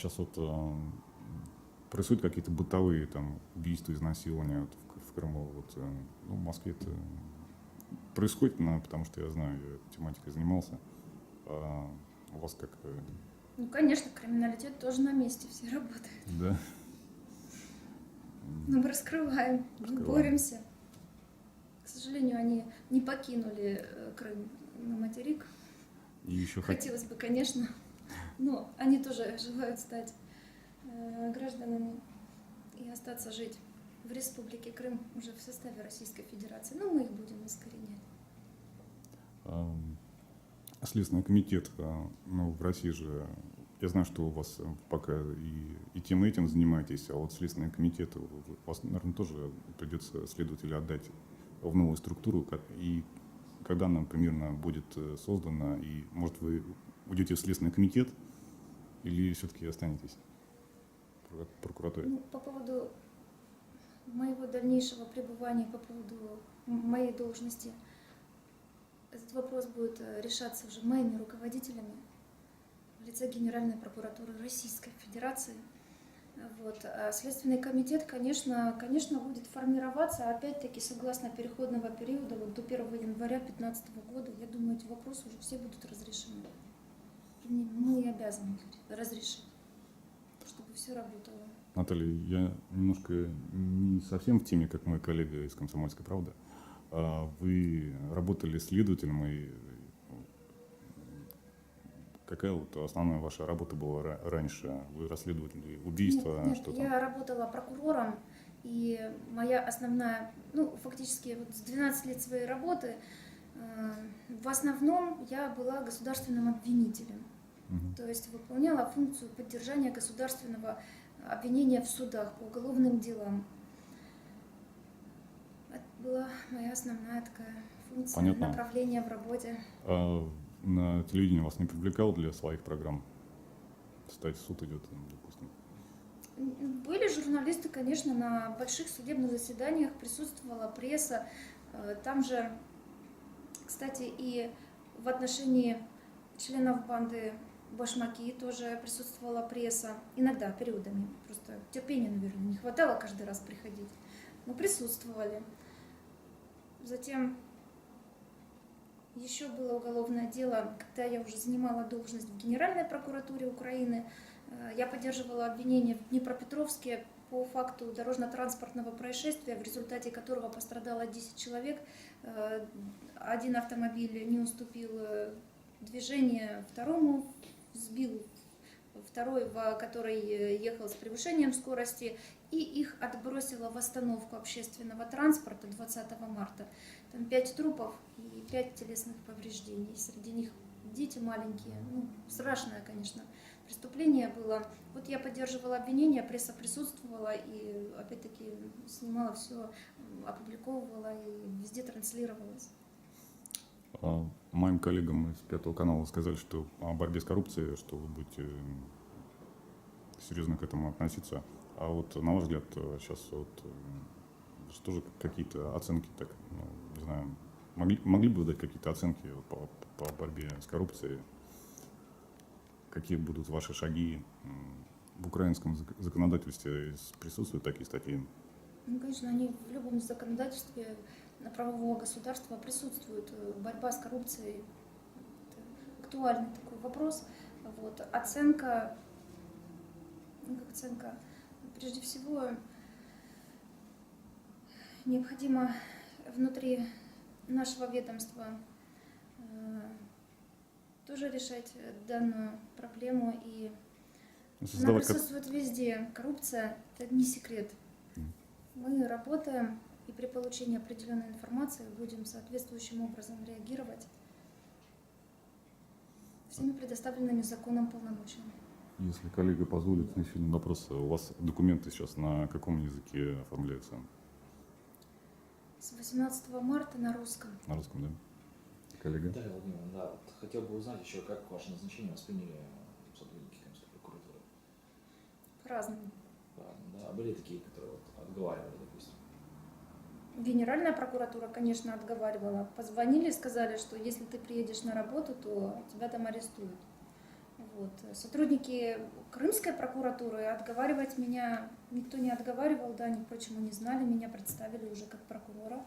Сейчас вот происходят какие-то бытовые там убийства, изнасилования вот в Крыму. Вот, ну, в Москве это происходит, потому что я знаю, я этой тематикой занимался. А у вас как? Ну, конечно, криминалитет тоже на месте, все работают. Да? Но мы раскрываем, мы Раскрываем. боремся. К сожалению, они не покинули Крым на материк. И еще Хотелось бы, конечно, но они тоже желают стать гражданами и остаться жить в Республике Крым уже в составе Российской Федерации. Но мы их будем искоренять. Следственный комитет, ну, в России же, я знаю, что у вас пока и тем этим занимаетесь, а вот Следственный комитет, вас, наверное, тоже придется следователя отдать в новую структуру, и когда она примерно будет создана, и, может, вы уйдете в Следственный комитет или все-таки останетесь в прокуратуре? Ну, по поводу моего дальнейшего пребывания, по поводу моей должности, этот вопрос будет решаться уже моими руководителями в лице Генеральной прокуратуры Российской Федерации. Вот. А Следственный комитет, конечно, будет формироваться, опять-таки, согласно переходного периода, вот до 1 января 2015 года. Я думаю, эти вопросы уже все будут разрешены. Мы обязаны их разрешить, чтобы все работало. Наталья, я немножко не совсем в теме, как мой коллега из «Комсомольской правды». Вы работали следователем, и какая вот основная ваша работа была раньше? Вы расследовали убийства? Нет, что я работала прокурором, и моя основная, ну, фактически вот с 12 лет своей работы, в основном я была государственным обвинителем. Угу. То есть выполняла функцию поддержания государственного обвинения в судах по уголовным делам. Это была моя основная такая функция, Понятно. направление в работе. А на телевидении вас не привлекал для своих программ? Кстати, суд идет, допустим. Были журналисты, конечно, на больших судебных заседаниях, присутствовала пресса. Там же, кстати, и в отношении членов банды Башмаки тоже присутствовала пресса. Иногда, периодами. Просто терпения, наверное, не хватало каждый раз приходить. Но присутствовали. Затем еще было уголовное дело, когда я уже занимала должность в Генеральной прокуратуре Украины. Я поддерживала обвинение в Днепропетровске по факту дорожно-транспортного происшествия, в результате которого пострадало 10 человек. Один автомобиль не уступил движение второму, сбил второй, который ехал с превышением скорости, и их отбросило в остановку общественного транспорта 20 марта. Там 5 трупов и 5 телесных повреждений. Среди них дети маленькие. Ну, страшное, конечно, преступление было. Вот я поддерживала обвинения, пресса присутствовала и, опять-таки, снимала все, опубликовывала и везде транслировалась. Моим коллегам из Пятого канала сказали, что о борьбе с коррупцией, что вы будете серьезно к этому относиться. А вот на ваш взгляд, сейчас вот что же какие-то оценки, так, ну, не знаю, могли бы вы дать какие-то оценки по борьбе с коррупцией? Какие будут ваши шаги? В украинском законодательстве присутствуют такие статьи? Ну, конечно, они в любом законодательстве правового государства присутствуют. Борьба с коррупцией – это актуальный такой вопрос. Вот. Оценка, прежде всего, необходимо внутри нашего ведомства тоже решать данную проблему. И она присутствует везде. Коррупция – это не секрет. Мы работаем и при получении определенной информации будем соответствующим образом реагировать всеми предоставленными законом полномочиями. Если коллега позволит, еще один вопрос. У вас документы сейчас на каком языке оформляются? С 18 марта на русском. На русском, да? Коллега? Да, Владимир, да, вот хотел бы узнать еще, как ваше назначение восприняли сотрудники Крымской прокуратуры? По-разному. Да, были такие, которые вот отговаривали, допустим? Генеральная прокуратура, конечно, отговаривала. Позвонили, сказали, что если ты приедешь на работу, то тебя там арестуют. Вот. Сотрудники Крымской прокуратуры отговаривать меня никто не отговаривал, да, они, впрочем, не знали, меня представили уже как прокурора.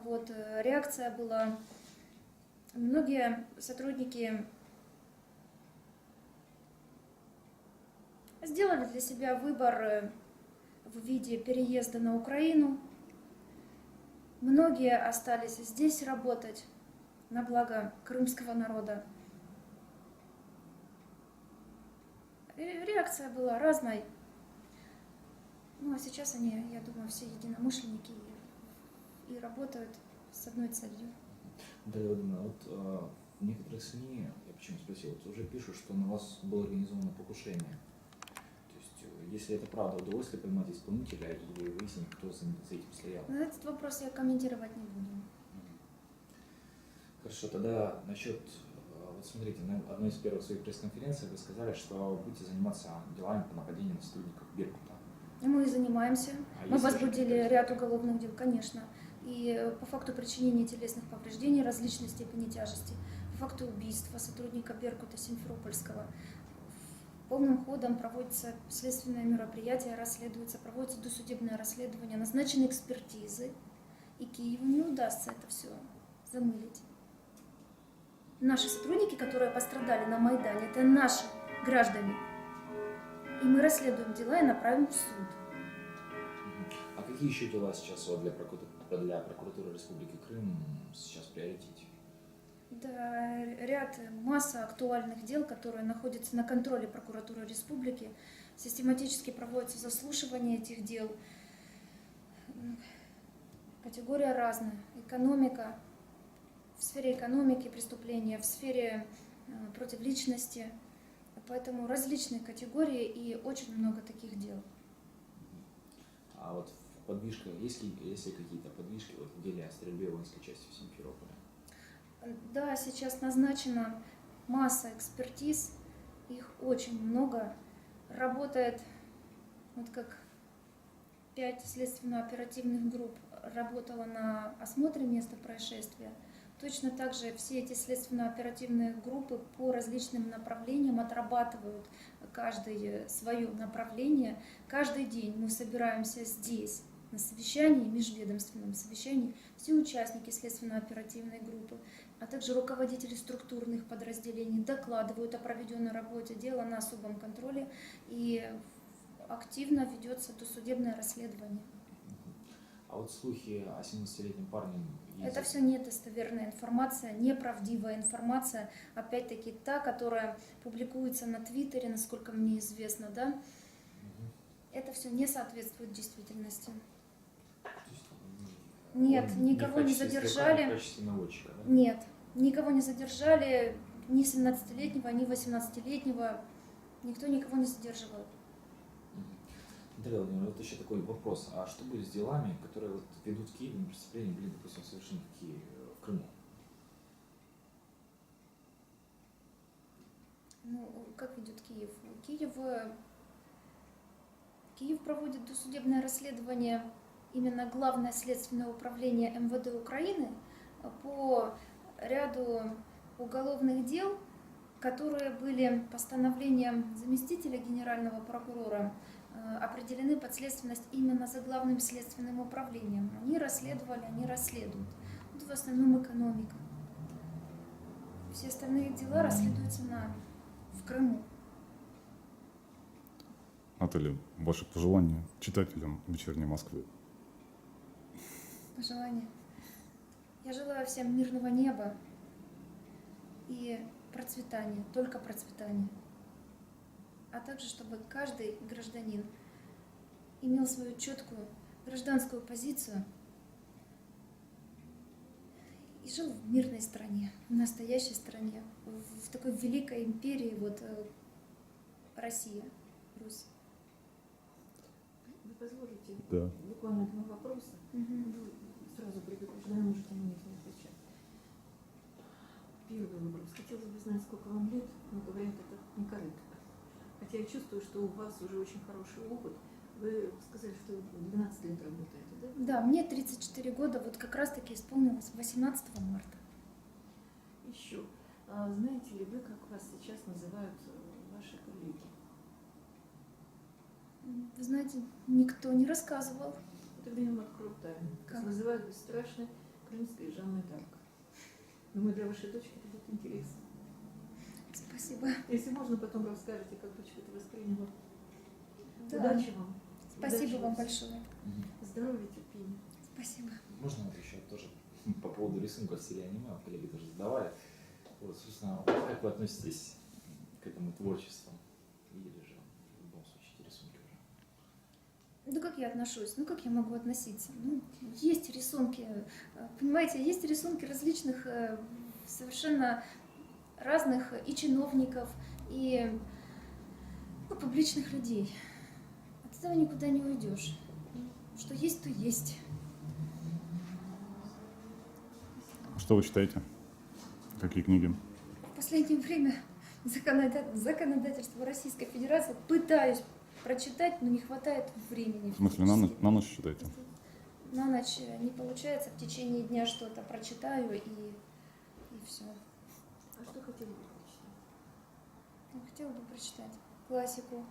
Вот. Реакция была, многие сотрудники сделали для себя выбор в виде переезда на Украину. Многие остались здесь работать на благо крымского народа. Реакция была разной. Ну а сейчас они, я думаю, все единомышленники и работают с одной целью. Дарья Владимировна, вот в некоторых СМИ, я почему спросил, вот уже пишут, что на вас было организовано покушение. То есть, если это правда, удалось ли поймать исполнителя или выяснить, кто за этим стоял? На этот вопрос я комментировать не буду. Хорошо, тогда насчет, вот смотрите, на одной из первых своих пресс-конференций вы сказали, что будете заниматься делами по нападению на сотрудников Беркута. Мы и занимаемся. А Мы есть возбудили уже ряд уголовных дел, конечно. И по факту причинения телесных повреждений различной степени тяжести, по факту убийства сотрудника Беркута Симферопольского. Полным ходом проводятся следственные мероприятия, проводится досудебное расследование, назначены экспертизы, и Киеву не удастся это все замылить. Наши сотрудники, которые пострадали на Майдане, это наши граждане. И мы расследуем дела и направим в суд. А какие еще дела сейчас вот для прокуратуры Республики Крым сейчас в приоритете? Да, масса актуальных дел, которые находятся на контроле прокуратуры республики. Систематически проводится заслушивание этих дел. Категория разная. Экономика, в сфере экономики преступления, в сфере против личности. Поэтому различные категории и очень много таких дел. А вот в подвижках, есть ли какие-то подвижки вот в деле о стрельбе воинской части в Симферополе? Да, сейчас назначена масса экспертиз, их очень много. Работает, вот как 5 следственно-оперативных групп работало на осмотре места происшествия. Точно так же все эти следственно-оперативные группы по различным направлениям отрабатывают каждое свое направление. Каждый день мы собираемся здесь на совещании, межведомственном совещании, все участники следственно-оперативной группы, а также руководители структурных подразделений докладывают о проведенной работе, дело на особом контроле, и активно ведется досудебное расследование. А вот слухи о 17-летнем парне... Это все недостоверная информация, неправдивая информация, опять-таки та, которая публикуется на Твиттере, насколько мне известно, да? Это все не соответствует действительности. Нет, никого не задержали. В качестве наводчика, да? Нет, никого не задержали, ни 17-летнего, ни 18-летнего. Никто никого не задерживал. Дарья Владимировна, вот еще такой вопрос. А что будет с делами, которые вот ведут в Киеве, преступления были, допустим, совершены в Крыму? Ну, как ведет Киев? Киев проводит досудебное расследование, именно Главное следственное управление МВД Украины, по ряду уголовных дел, которые были постановлением заместителя генерального прокурора определены подследственность именно за Главным следственным управлением. Они расследовали, они расследуют. Тут в основном экономика. Все остальные дела расследуются в Крыму. Наталья, ваши пожелания читателям «Вечерней Москвы». Пожелания. Я желаю всем мирного неба и процветания, только процветания. А также, чтобы каждый гражданин имел свою четкую гражданскую позицию и жил в мирной стране, в настоящей стране, в такой великой империи, вот Россия, Русь. Вы позволите Да. буквально 2 вопроса? Вы сразу предупреждаю, можете на них не отвечать. Первый вопрос. Хотелось бы знать, сколько вам лет, но говорят, это не корректно. Хотя я чувствую, что у вас уже очень хороший опыт. Вы сказали, что 12 лет работаете, да? Да, мне 34 года, вот как раз-таки исполнилось 18 марта. Еще. А знаете ли вы, как вас сейчас называют республики? Вы знаете, никто не рассказывал. Тогда я вам открою тайну. Как? Вас называют бесстрашной крымской Жанной Дарк. Думаю, для вашей дочки это будет интересно. Спасибо. Если можно, потом расскажете, как дочка это восприняла. Да. Удачи вам. Спасибо Удачи вам всем. большое. Здоровья, терпения. Спасибо. Можно вот еще тоже по поводу рисунка в стиле аниме, коллеги тоже задавали. Вот, собственно, как вы относитесь к этому творчеству? Или же в любом случае эти рисунки уже? Ну, как я отношусь? Ну, как я могу относиться? Ну, есть рисунки, понимаете, есть рисунки различных, совершенно разных и чиновников, и публичных людей. От этого никуда не уйдешь. Что есть, то есть. Что вы читаете? Какие книги? В последнее время законодательство Российской Федерации пытаюсь прочитать, но не хватает времени. В смысле, на ночь читаете? На ночь не получается, в течение дня что-то прочитаю и все. А что хотели бы прочитать? Я хотела бы прочитать классику,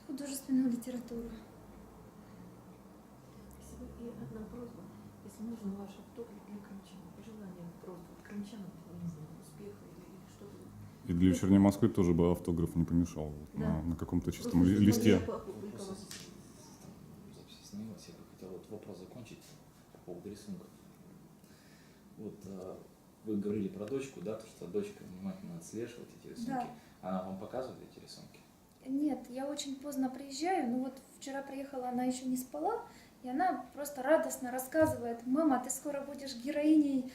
художественную литературу. Спасибо. И одна просьба. Если можно, ваш автограф для крымчан. Пожелание просто от крымчанам, я не знаю, успеха или что-то. И для вечерней Москвы тоже бы автограф не помешал. Вот Да. на каком-то Просто чистом чтобы листе. я поопубликовала. Запись остановилась, я бы хотел вот вопрос закончить по поводу рисунков. Вот вы говорили про дочку, да, то, что дочка внимательно отслеживает эти рисунки. Да. Она вам показывает эти рисунки? Нет, я очень поздно приезжаю, но вот вчера приехала, она еще не спала, и она просто радостно рассказывает: мама, ты скоро будешь героиней,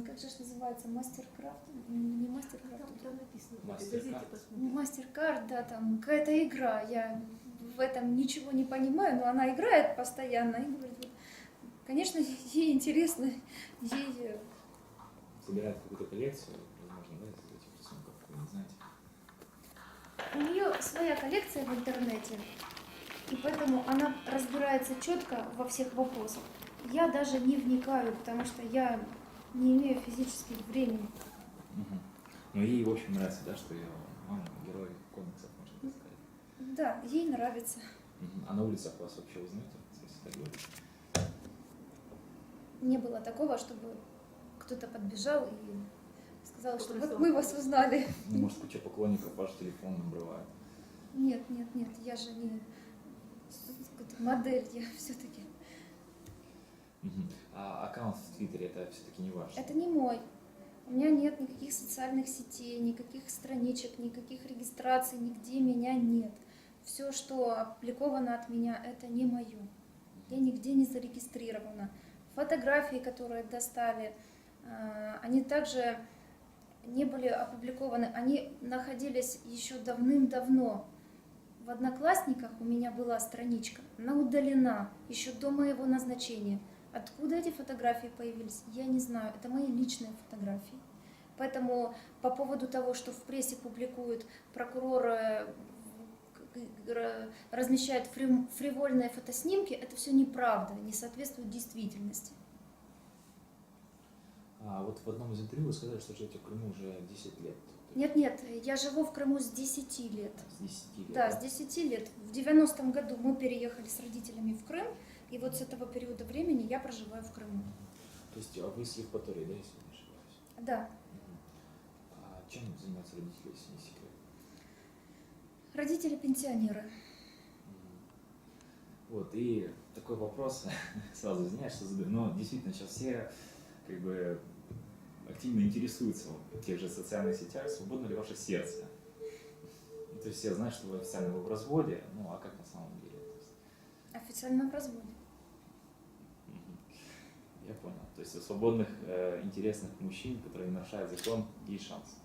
как же это называется, мастер-крафт? Не мастер-крафт. Там написано, в этой Мастер-карт. газете посмотрите. Мастер-карт, да, там какая-то игра. Я в этом ничего не понимаю, но она играет постоянно и говорит, вот, конечно, ей интересно, ей... Собирает какую-то коллекцию, возможно, да, из этих рисунков, вы не знаете? У нее своя коллекция в интернете, и поэтому она разбирается четко во всех вопросах. Я даже не вникаю, потому что я не имею физически времени. Угу. Но ей, в общем, нравится, да, что ее мама герой комиксов, можно так сказать. Да, ей нравится. Мгм. А на улицах вас вообще узнают, если так говорить? Не было такого, чтобы кто-то подбежал и сказал, что вот Попросил. мы вас узнали. Ну, может, куча поклонников ваш телефон обрывает. Нет, я же не модель, я все-таки. Мгм. А аккаунт в Твиттере это все-таки не ваш? Это не мой. У меня нет никаких социальных сетей, никаких страничек, никаких регистраций, нигде меня нет. Все, что опубликовано от меня, это не мое. Я нигде не зарегистрирована. Фотографии, которые достали, они также не были опубликованы. Они находились еще давным-давно. В Одноклассниках у меня была страничка, она удалена еще до моего назначения. Откуда эти фотографии появились, я не знаю. Это мои личные фотографии. Поэтому по поводу того, что в прессе публикуют, прокурор размещает фривольные фотоснимки, это все неправда, не соответствует действительности. А вот в одном из интервью вы сказали, что живете в Крыму уже 10 лет. Нет, я живу в Крыму с 10 лет. С 10 лет. Да, с 10 лет. В 90-м году мы переехали с родителями в Крым, и вот с этого периода времени я проживаю в Крыму. То есть вы с Евпатории, да, если не ошибаюсь? Да. Мгм. А чем занимаются родители, если не секрет? Родители пенсионеры. Мгм. Вот, и такой вопрос, сразу извиняюсь, что задаю, но действительно сейчас все как бы активно интересуются в тех же социальных сетях, свободно ли ваше сердце. Ну, то есть все знают, что вы официально в разводе, ну а как на самом деле? То есть, Официально в разводе. мгм. Я понял. То есть у свободных, интересных мужчин, которые не нарушают закон, есть шанс.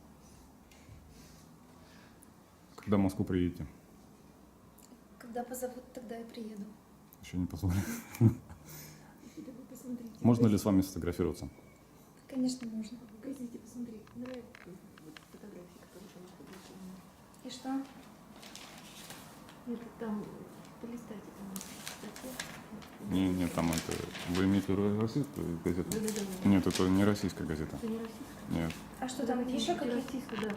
Когда в Москву приедете? Когда позовут, тогда и приеду. Еще не позволили. Хотя бы посмотрите. Можно ли с вами сфотографироваться? Конечно, можно. В газете посмотрите. Нравятся вот фотографии, которые там опубликованы. И что? Нет, там полистайте, там статья. Не, там это... Вы имеете в виду российскую газету? Да-да-да. Нет, это не российская газета. Это не российская. Нет. А что там еще какие-то? Российская, да.